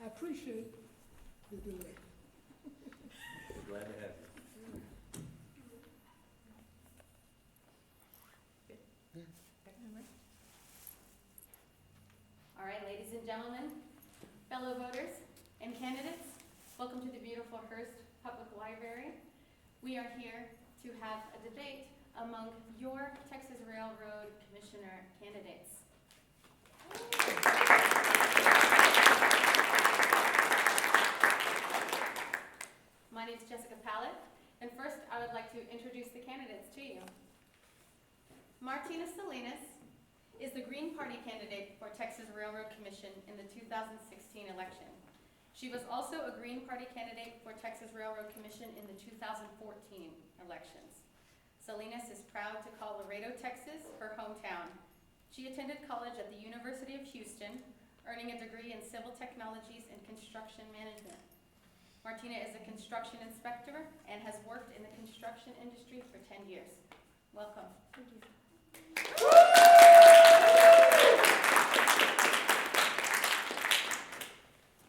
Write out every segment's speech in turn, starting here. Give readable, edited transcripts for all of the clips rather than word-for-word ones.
I appreciate the delay. We're glad to have you. All right, ladies and gentlemen, fellow voters and candidates, welcome to the beautiful Hearst Public Library. We are here to have a debate among your Texas Railroad Commissioner candidates. My name is Jessica Pallett, and first I would like to introduce the candidates to you. Martina Salinas is the Green Party candidate for Texas Railroad Commission in the 2016 election. She was also a Green Party candidate for Texas Railroad Commission in the 2014 elections. Salinas is proud to call Laredo, Texas, her hometown. She attended college at the University of Houston, earning a degree in civil technologies and construction management. Martina is a construction inspector and has worked in the construction industry for 10 years. Welcome. Thank you.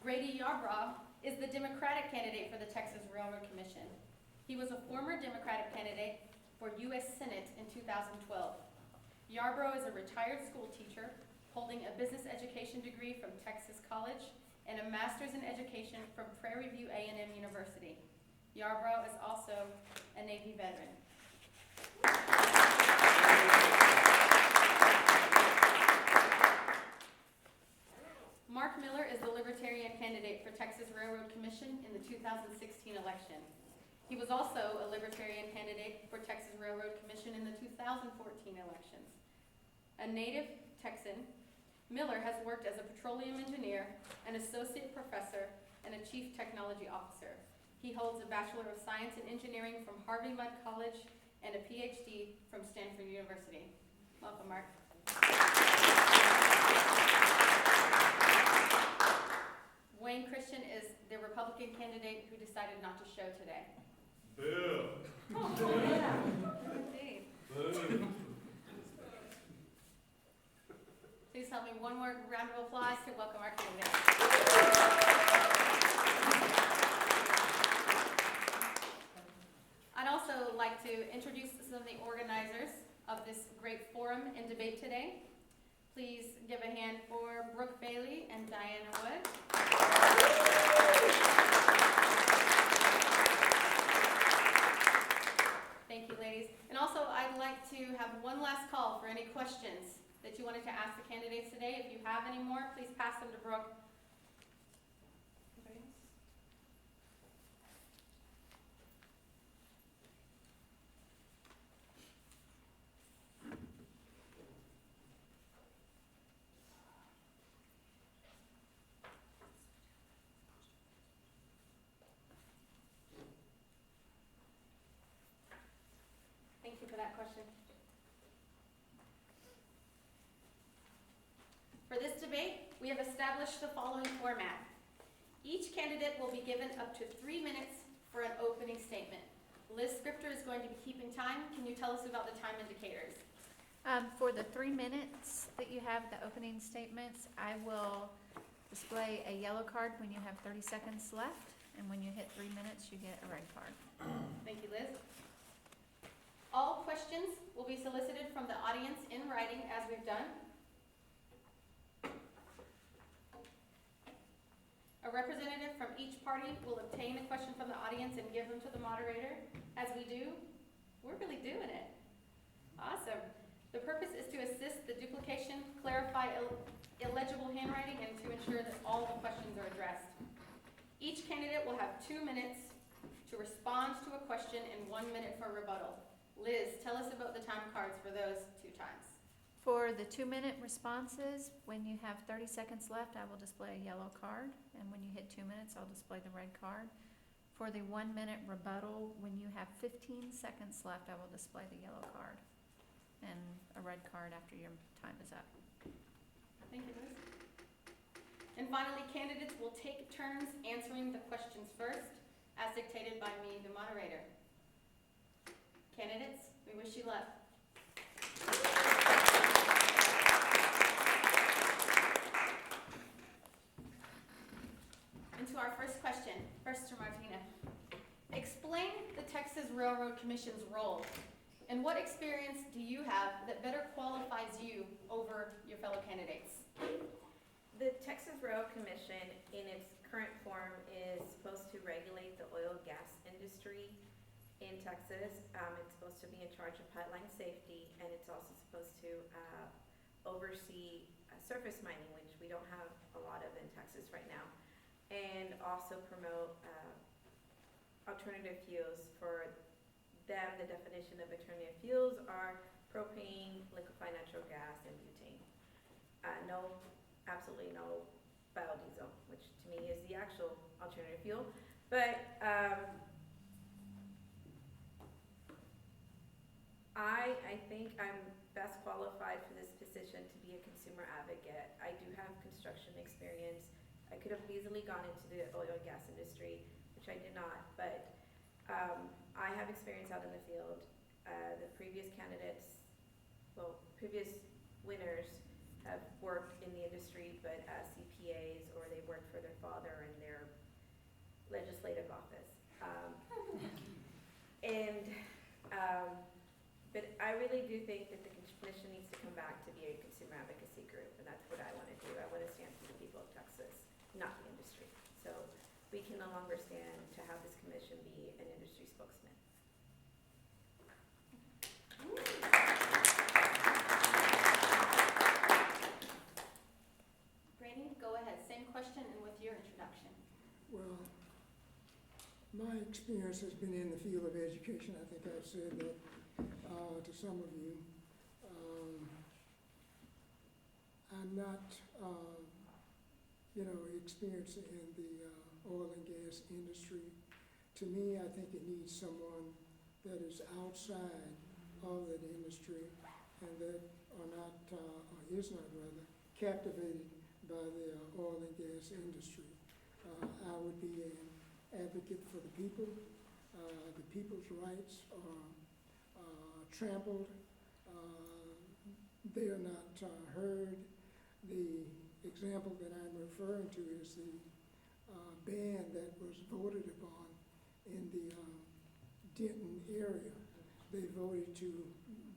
Grady Yarbrough is the Democratic candidate for the Texas Railroad Commission. He was a former Democratic candidate for U.S. Senate in 2012. Yarbrough is a retired school teacher holding a business education degree from Texas College and a master's in education from Prairie View A&M University. Yarbrough is also a Navy veteran. Mark Miller is the Libertarian candidate for Texas Railroad Commission in the 2016 election. He was also a Libertarian candidate for Texas Railroad Commission in the 2014 elections. A native Texan, Miller has worked as a petroleum engineer, an associate professor, and a chief technology officer. He holds a Bachelor of Science in Engineering from Harvey Mudd College and a PhD from Stanford University. Welcome, Mark. Wayne Christian is the Republican candidate who decided not to show today. Boo! Oh, yeah. Indeed. Boo! Please help me one more round of applause to welcome our candidate. I'd also like to introduce some of the organizers of this great forum and debate today. Please give a hand for Brooke Bailey and Diana Wood. Thank you, ladies. And also, I'd like to have one last call for any questions that you wanted to ask the candidates today. If you have any more, please pass them to Brooke. Anybody else? Thank you for that question. For this debate, we have established the following format. Each candidate will be given up to 3 minutes for an opening statement. Liz Scripter is going to be keeping time. Can you tell us about the time indicators? For the 3 minutes that you have, the opening statements, I will display a yellow card when you have 30 seconds left, and when you hit 3 minutes, you get a red card. Thank you, Liz. All questions will be solicited from the audience in writing, as we've done. A representative from each party will obtain a question from the audience and give them to the moderator. As we do, we're really doing it. Awesome. The purpose is to assist the duplication, clarify illegible handwriting, and to ensure that all the questions are addressed. Each candidate will have 2 minutes to respond to a question and 1 minute for rebuttal. Liz, tell us about the time cards for those 2 times. For the 2-minute responses, when you have 30 seconds left, I will display a yellow card, and when you hit 2 minutes, I'll display the red card. For the 1-minute rebuttal, when you have 15 seconds left, I will display the yellow card and a red card after your time is up. Thank you, Liz. And finally, candidates will take turns answering the questions first, as dictated by me, the moderator. Candidates, we wish you luck. First to Martina. Explain the Texas Railroad Commission's role, and what experience do you have that better qualifies you over your fellow candidates? The Texas Railroad Commission, in its current form, is supposed to regulate the oil and gas industry in Texas. It's supposed to be in charge of pipeline safety, and it's also supposed to oversee surface mining, which we don't have a lot of in Texas right now, and also promote alternative fuels. For them, the definition of alternative fuels are propane, liquefied natural gas, and butane. Absolutely no biodiesel, which to me is the actual alternative fuel. But I think I'm best qualified for this position to be a consumer advocate. I do have construction experience. I could have easily gone into the oil and gas industry, which I did not, but I have experience out in the field. The previous candidates, previous winners have worked in the industry, but as CPAs, or they worked for their father in their legislative office. But I really do think that the commission needs to come back to be a consumer advocacy group, and that's what I want to do. I want to stand for the people of Texas, not the industry. So we can no longer stand to have this commission be an industry spokesman. Grady, go ahead. Same question and with your introduction. Well, my experience has been in the field of education. I think I've said that to some of you. I'm not, experienced in the oil and gas industry. To me, I think it needs someone that is outside of that industry and that are not, or is not rather, captivated by the oil and gas industry. I would be an advocate for the people. The people's rights are trampled. They are not heard. The example that I'm referring to is the ban that was voted upon in the Denton area. They voted to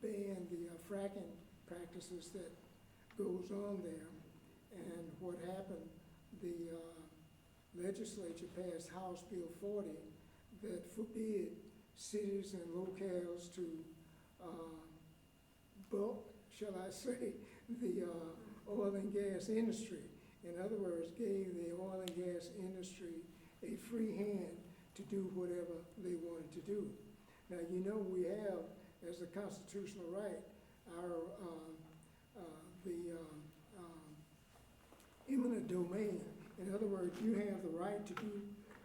ban the fracking practices that goes on there. And what happened, the legislature passed House Bill 40 that forbid cities and locales to bulk, shall I say, the oil and gas industry. In other words, gave the oil and gas industry a free hand to do whatever they wanted to do. Now, we have, as a constitutional right, our eminent domain. In other words, you have the right to do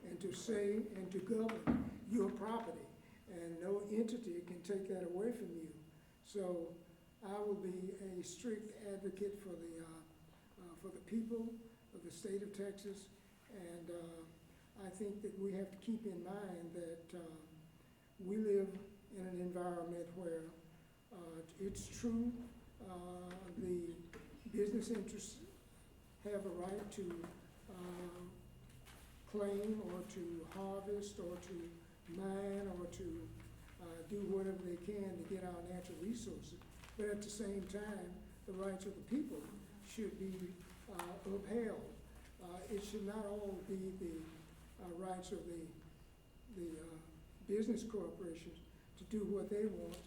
and to say and to govern your property, and no entity can take that away from you. So I will be a strict advocate for the people of the state of Texas, and I think that we have to keep in mind that we live in an environment where it's true, the business interests have a right to claim or to harvest or to mine or to do whatever they can to get our natural resources. But at the same time, the rights of the people should be upheld. It should not all be the rights of the business corporations to do what they want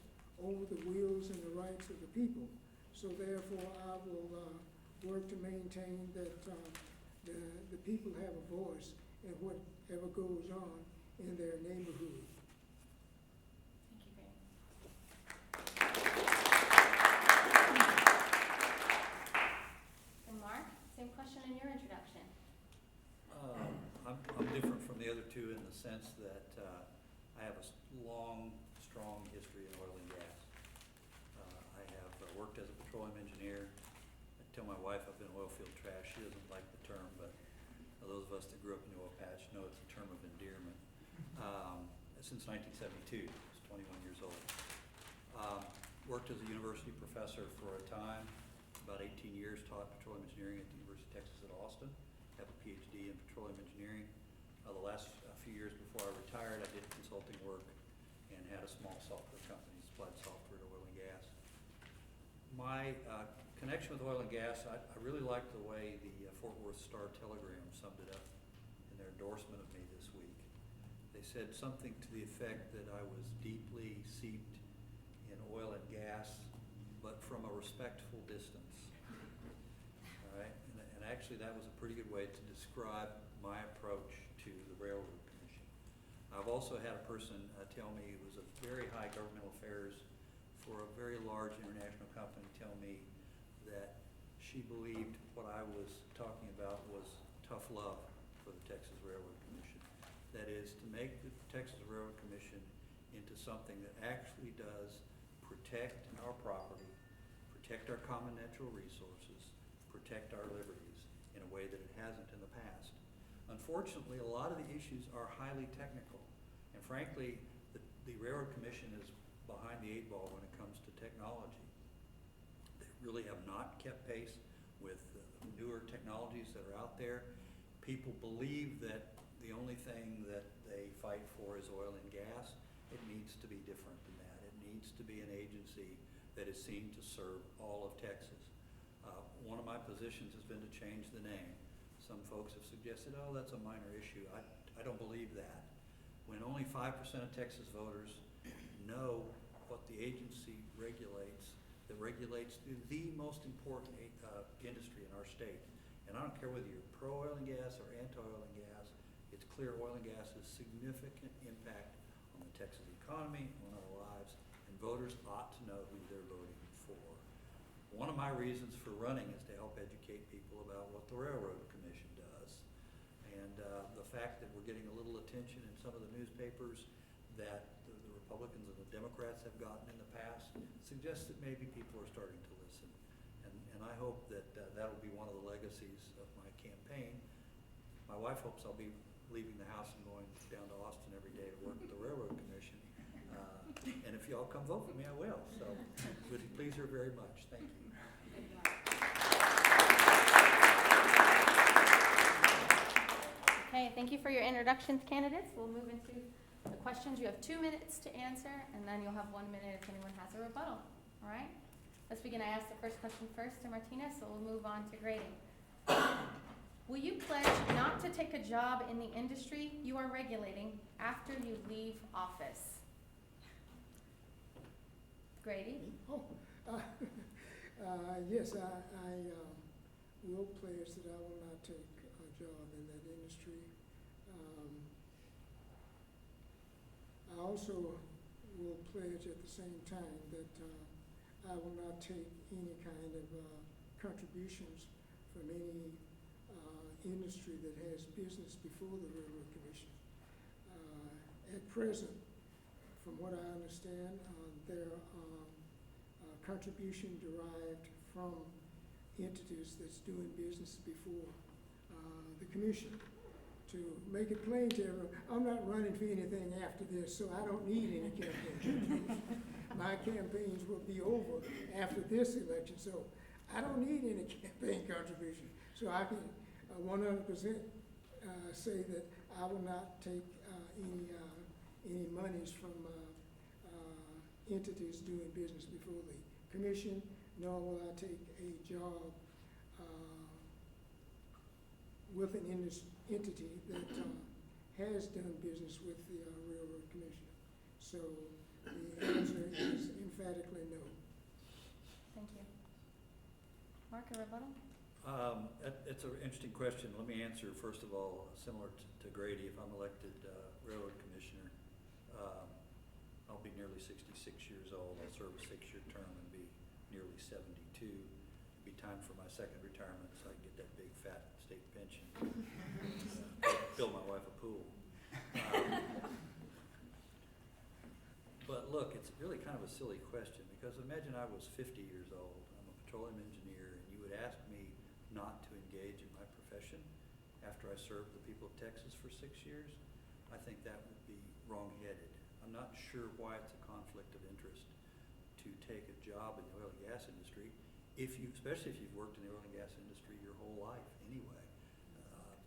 over the wills and the rights of the people. So therefore, I will work to maintain that the people have a voice in whatever goes on in their neighborhood. Thank you, Grady. And Mark, same question in your introduction. I'm different from the other two in the sense that I have a long, strong history in oil and gas. I have worked as a petroleum engineer. I tell my wife I've been oil field trash. She doesn't like the term, but those of us that grew up in the oil patch know it's a term of endearment. Since 1972, I was 21 years old. Worked as a university professor for a time, about 18 years, taught petroleum engineering at the University of Texas at Austin. Have a PhD in petroleum engineering. The last retired, I did consulting work and had a small software company, supplied software to oil and gas. My connection with oil and gas, I really liked the way the Fort Worth Star-Telegram summed it up in their endorsement of me this week. They said something to the effect that I was deeply seeped in oil and gas, but from a respectful distance. All right, and actually that was a pretty good way to describe my approach to the Railroad Commission. I've also had a person tell me, who was a very high governmental affairs for a very large international company, tell me that she believed what I was talking about was tough love for the Texas Railroad Commission. That is, to make the Texas Railroad Commission into something that actually does protect our property, protect our common natural resources, protect our liberties in a way that it hasn't in the past. Unfortunately, a lot of the issues are highly technical, and frankly, the Railroad Commission is behind the 8 ball when it comes to technology. They really have not kept pace with the newer technologies that are out there. People believe that the only thing that they fight for is oil and gas. It needs to be different than that. It needs to be an agency that is seen to serve all of Texas. One of my positions has been to change the name. Some folks have suggested, oh, that's a minor issue. I don't believe that. When only 5% of Texas voters know what the agency regulates, that regulates the most important industry in our state. And I don't care whether you're pro-oil and gas or anti-oil and gas, it's clear oil and gas has significant impact on the Texas economy, on our lives, and voters ought to know who they're voting for. One of my reasons for running is to help educate people about what the Railroad Commission does. And the fact that we're getting a little attention in some of the newspapers that the Republicans and the Democrats have gotten in the past suggests that maybe people are starting to listen. And I hope that that'll be one of the legacies of my campaign. My wife hopes I'll be leaving the house and going down to Austin every day to work with the Railroad Commission. And if y'all come vote for me, I will. So would you please her very much. Thank you. Okay, thank you for your introductions, candidates. We'll move into the questions. You have 2 minutes to answer, and then you'll have 1 minute if anyone has a rebuttal. All right? Let's begin. I asked the first question first to Martina, so we'll move on to Grady. Will you pledge not to take a job in the industry you are regulating after you leave office? Grady? Yes, I will pledge that I will not take a job in that industry. I also will pledge at the same time that I will not take any kind of contributions from any industry that has business before the Railroad Commission. At present, from what I understand, there are contribution derived from entities that's doing business before the commission. To make it plain to everyone, I'm not running for anything after this, so I don't need any campaign. My campaigns will be over after this election, so I don't need any campaign contribution. So I can 100% say that I will not take any monies from entities doing business before the commission, nor will I take a job with an entity that has done business with the Railroad Commission. So the answer is emphatically no. Thank you. Mark, a rebuttal? It's an interesting question. Let me answer, first of all, similar to Grady. If I'm elected Railroad Commissioner, I'll be nearly 66 years old. I'll serve a 6-year term and be nearly 72. It'll be time for my second retirement so I can get that big fat state pension. Build my wife a pool. But look, it's really kind of a silly question, because imagine I was 50 years old. I'm a petroleum engineer, and you would ask me not to engage in my profession after I served the people of Texas for 6 years. I think that would be wrong-headed. I'm not sure why it's a conflict of interest to take a job in the oil and gas industry, especially if you've worked in the oil and gas industry your whole life anyway.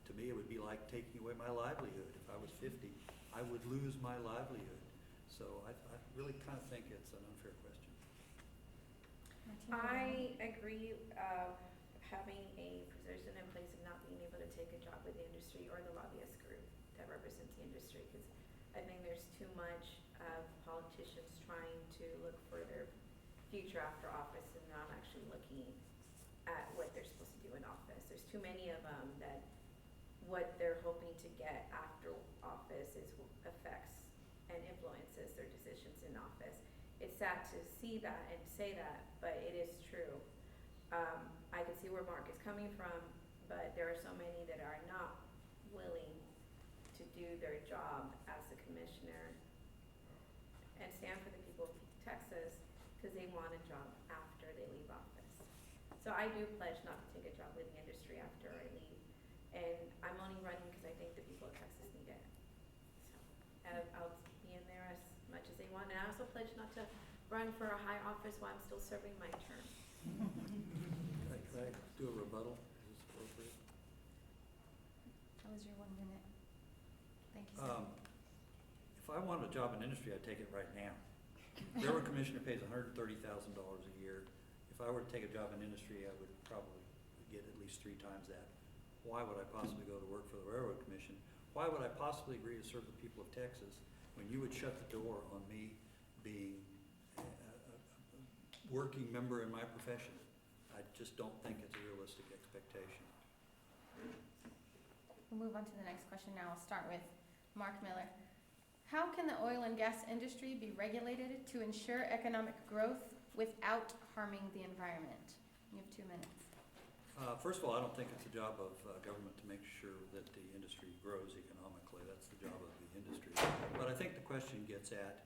To me, it would be like taking away my livelihood. If I was 50, I would lose my livelihood. So I really kind of think it's an unfair question. Martina? I agree, having a position in place of not being able to take a job with the industry or the lobbyist group that represents the industry, because I think there's too much of politicians trying to look for their future after office and not actually looking at what they're supposed to do in office. There's too many of them that what they're hoping to get after office is affects and influences their decisions in office. It's sad to see that and say that, but it is true. I can see where Mark is coming from, but there are so many that are not willing to do their job as a commissioner and stand for the people of Texas because they want a job after they leave office. So I do pledge not to take a job with the industry after I leave. And I'm only running because I think the people of Texas need it. So I'll be in there as much as they want. And I also pledge not to run for a high office while I'm still serving my term. Can I do a rebuttal? Is this appropriate? That was your 1 minute. Thank you, sir. If I wanted a job in industry, I'd take it right now. Railroad commissioner pays $130,000 a year. If I were to take a job in industry, I would probably get at least 3 times that. Why would I possibly go to work for the Railroad Commission? Why would I possibly agree to serve the people of Texas when you would shut the door on me being a working member in my profession? I just don't think it's a realistic expectation. We'll move on to the next question now. I'll start with Mark Miller. How can the oil and gas industry be regulated to ensure economic growth without harming the environment? You have 2 minutes. First of all, I don't think it's the job of government to make sure that the industry grows economically. That's the job of the industry. But I think the question gets at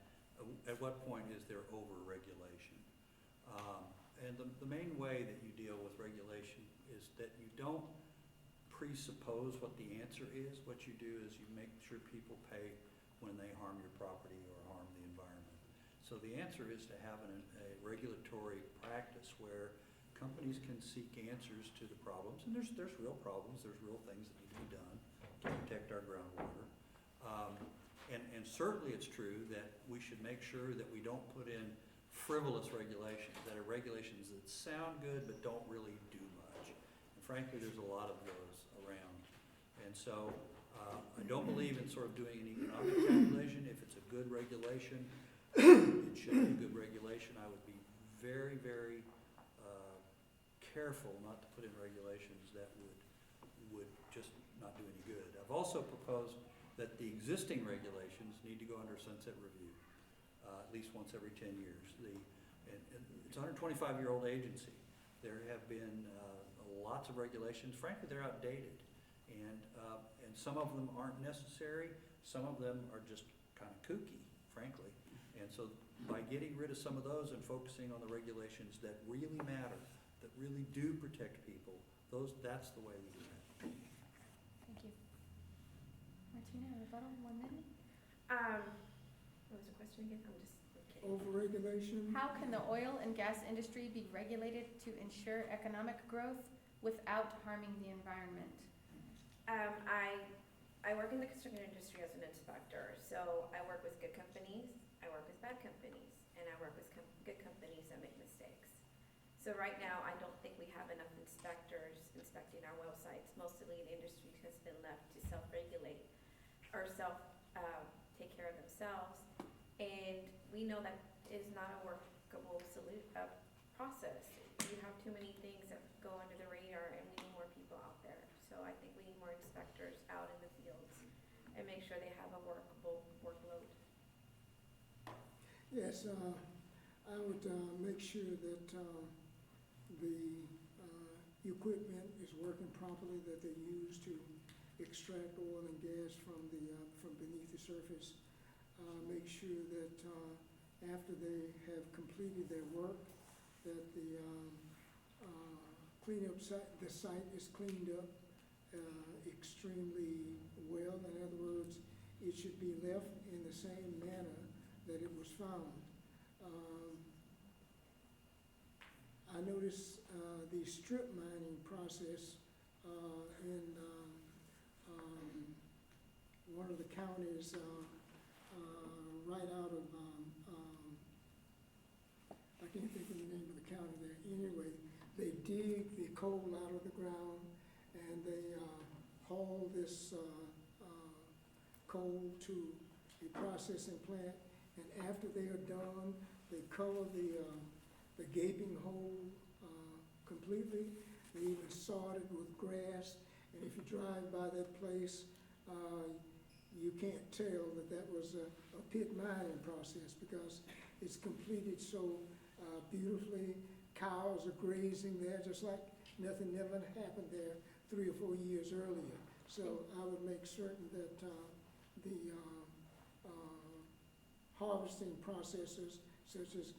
what point is there over-regulation? And the main way that you deal with regulation is that you don't presuppose what the answer is. What you do is you make sure people pay when they harm your property or harm the environment. So the answer is to have a regulatory practice where companies can seek answers to the problems, and there's real problems, there's real things that need to be done to protect our groundwater. And certainly it's true that we should make sure that we don't put in frivolous regulations, that are regulations that sound good but don't really do much. And frankly, there's a lot of those around. And so I don't believe in sort of doing an economic calculation. If it's a good regulation, it should be a good regulation. I would be very, very careful not to put in regulations that would just not do any good. I've also proposed that the existing regulations need to go under sunset review, at least once every 10 years. It's a 125-year-old agency. There have been lots of regulations. Frankly, they're outdated, and some of them aren't necessary. Some of them are just kind of kooky, frankly. And so by getting rid of some of those and focusing on the regulations that really matter, that really do protect people, that's the way we do that. Thank you. Martina, rebuttal, 1 minute. What was the question again? I'm just kidding. Over-regulation? How can the oil and gas industry be regulated to ensure economic growth without harming the environment? I work in the construction industry as an inspector, so I work with good companies, I work with bad companies, and I work with good companies that make mistakes. So right now, I don't think we have enough inspectors inspecting our well sites. Mostly the industry has been left to self-regulate or take care of themselves. And we know that is not a workable process. You have too many things that go under the radar, and we need more people out there. So I think we need more inspectors out in the fields and make sure they have a workable workload. Yes, I would make sure that the equipment is working properly that they use to extract oil and gas from beneath the surface. Make sure that after they have completed their work, that the the site is cleaned up extremely well. In other words, it should be left in the same manner that it was found. I noticed the strip mining process in one of the counties right out of, I can't think of the name of the county there. Anyway, they dig the coal out of the ground and they haul this coal to a processing plant. And after they are done, they cover the gaping hole completely. They even sod it with grass. And if you drive by that place, you can't tell that that was a pit mining process because it's completed so beautifully. Cows are grazing there just like nothing never happened there 3 or 4 years earlier. So I would make certain that the harvesting processes such as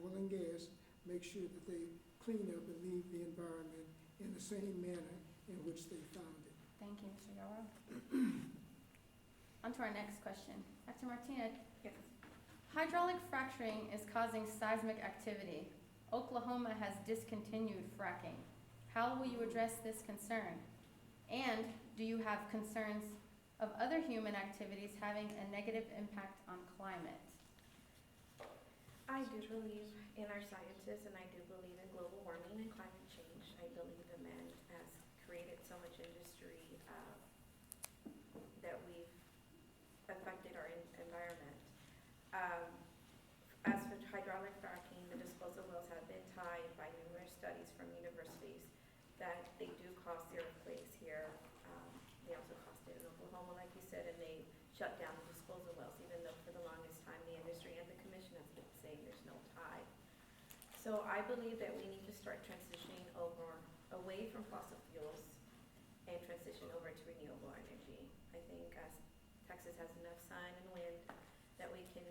oil and gas make sure that they clean up and leave the environment in the same manner in which they found it. Thank you, Mr. Yarbrough. On to our next question. Dr. Martina, Yes. hydraulic fracturing is causing seismic activity. Oklahoma has discontinued fracking. How will you address this concern? And do you have concerns of other human activities having a negative impact on climate? I do believe in our scientists, and I do believe in global warming and climate change. I believe that man has created so much industry that we've affected our environment. As for hydraulic fracking, the disposal wells have been tied by numerous studies from universities that they do cause the earthquakes here. They also caused it in Oklahoma, like you said, and they shut down the disposal wells, even though for the longest time the industry and the commission has been saying there's no tie. So I believe that we need to start transitioning away from fossil fuels and transition over to renewable energy. I think Texas has enough sun and wind that we can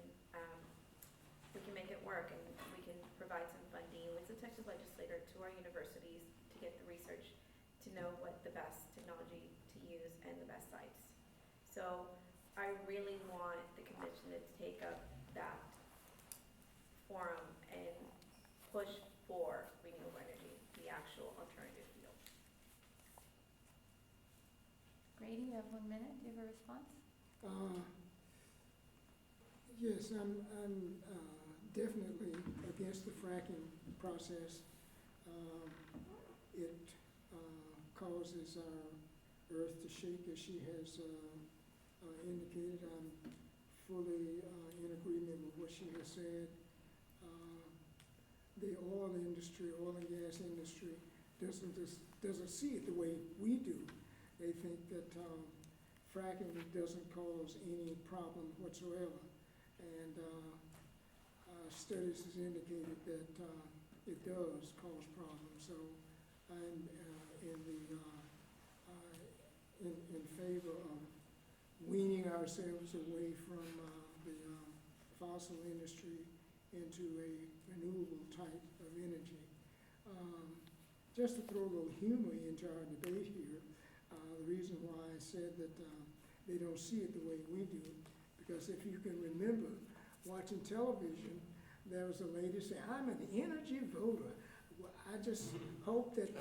make it work, and we can provide some funding with the Texas legislator to our universities to get the research to know what the best technology to use and the best sites. So I really want the commission to take up that forum and push for renewable energy, the actual alternative fuel. Grady, you have 1 minute. Do you have a response? Yes, I'm definitely against the fracking process. It causes our earth to shake, as she has indicated. I'm fully in agreement with what she has said. The oil industry, oil and gas industry, doesn't see it the way we do. They think that fracking doesn't cause any problem whatsoever. And studies has indicated that it does cause problems. So I'm in favor of weaning ourselves away from the fossil industry into a renewable type of energy. Just to throw a little humor into our debate here, the reason why I said that they don't see it the way we do, because if you can remember watching television, there was a lady say, "I'm an energy voter." Well, I just hope that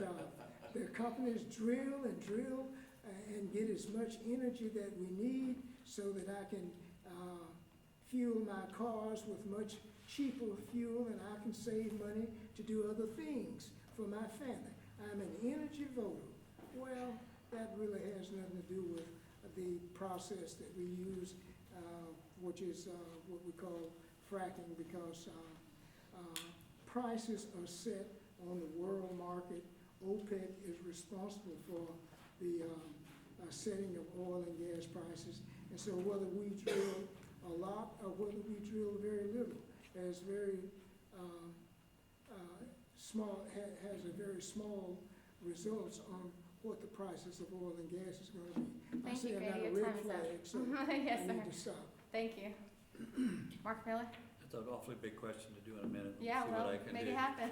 their companies drill and get as much energy that we need so that I can fuel my cars with much cheaper fuel and I can save money to do other things for my family. I'm an energy voter. Well, that really has nothing to do with the process that we use, which is what we call fracking, because prices are set on the world market. OPEC is responsible for the setting of oil and gas prices. And so whether we drill a lot or whether we drill very little has very has a very small results on what the prices of oil and gas is going to be. I Thank see you, I've got Grady. a Your red time is flag, up. so Yes, I sir. need to stop. Thank you. Mark Miller? It's an awfully big question to do in a minute. Let's Yeah, see well, what I can make do. it happen.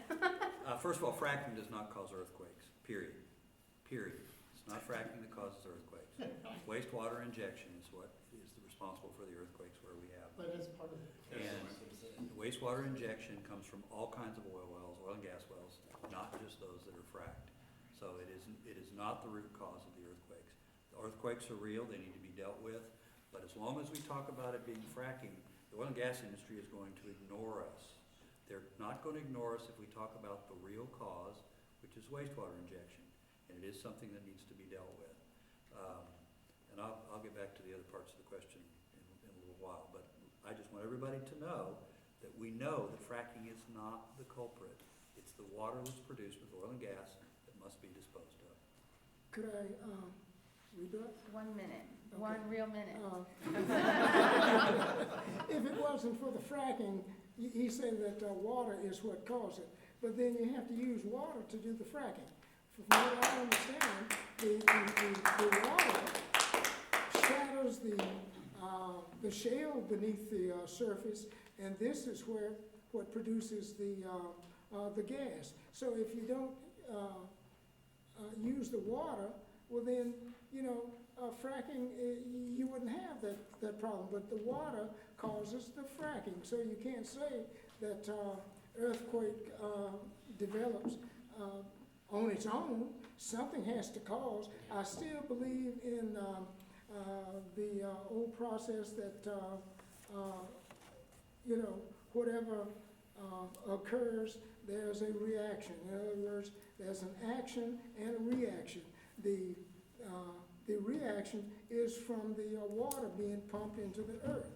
First of all, fracking does not cause earthquakes, period. Period. It's not fracking that causes earthquakes. Wastewater injection is what is responsible for the earthquakes where we have. But as part of it. And wastewater injection comes from all kinds of oil wells, oil and gas wells, not just those that are fracked. So it is not the root cause of the earthquakes. The earthquakes are real, they need to be dealt with. But as long as we talk about it being fracking, the oil and gas industry is going to ignore us. They're not going to ignore us if we talk about the real cause, which is wastewater injection. And it is something that needs to be dealt with. And I'll get back to the other parts of the question in a little while. But I just want everybody to know that we know that fracking is not the culprit. It's the water that's produced with oil and gas that must be disposed of. Could I, redo it? 1 minute, Okay. one real minute. If it wasn't for the fracking, he said that water is what caused it, but then you have to use water to do the fracking. From what I understand, the water shadows the shale beneath the surface, and this is what produces the gas. So if you don't use the water, well then, fracking, you wouldn't have that problem, but the water causes the fracking. So you can't say that earthquake develops on its own. Something has to cause. I still believe in the old process that, whatever occurs, there's a reaction. In other words, there's an action and a reaction. The reaction is from the water being pumped into the earth.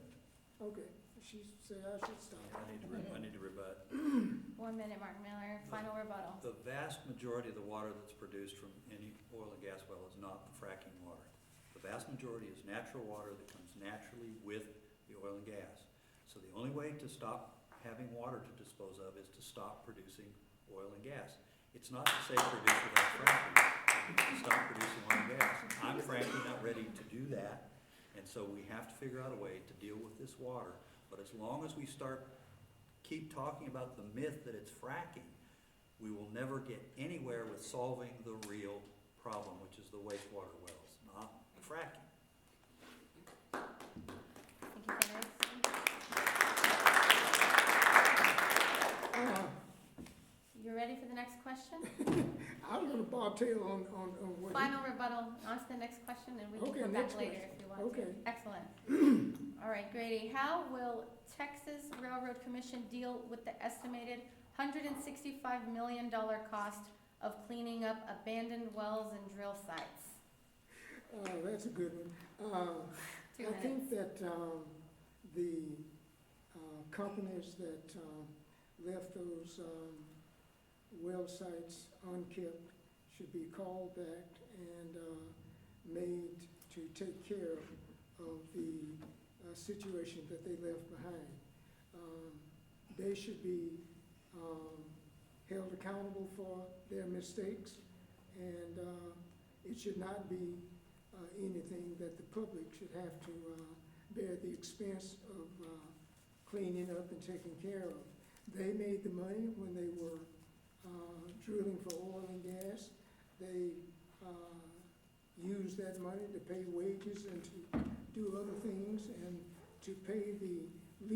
Okay, she said I should stop. I need to rebut. 1 minute, Mark Miller, final rebuttal. The vast majority of the water that's produced from any oil and gas well is not the fracking water. The vast majority is natural water that comes naturally with the oil and gas. So the only way to stop having water to dispose of is to stop producing oil and gas. It's not to say produce without fracking, it's to stop producing oil and gas. I'm frankly not ready to do that, and so we have to figure out a way to deal with this water. But as long as we keep talking about the myth that it's fracking, we will never get anywhere with solving the real problem, which is the wastewater wells, not the fracking. Thank you, Dennis. You ready for the next question? I'm gonna bobtail on what. Final rebuttal, on to the next question, and we Okay, can come back next later question. if you want to. Okay. Excellent. All right, Grady, how will Texas Railroad Commission deal with the estimated $165 million cost of cleaning up abandoned wells and drill sites? That's a good one. 2 I minutes. think that the companies that left those well sites unkept should be called back and made to take care of the situation that they left behind. They should be held accountable for their mistakes, and it should not be anything that the public should have to bear the expense of cleaning up and taking care of. They made the money when they were drilling for oil and gas. They used that money to pay wages and to do other things and to pay the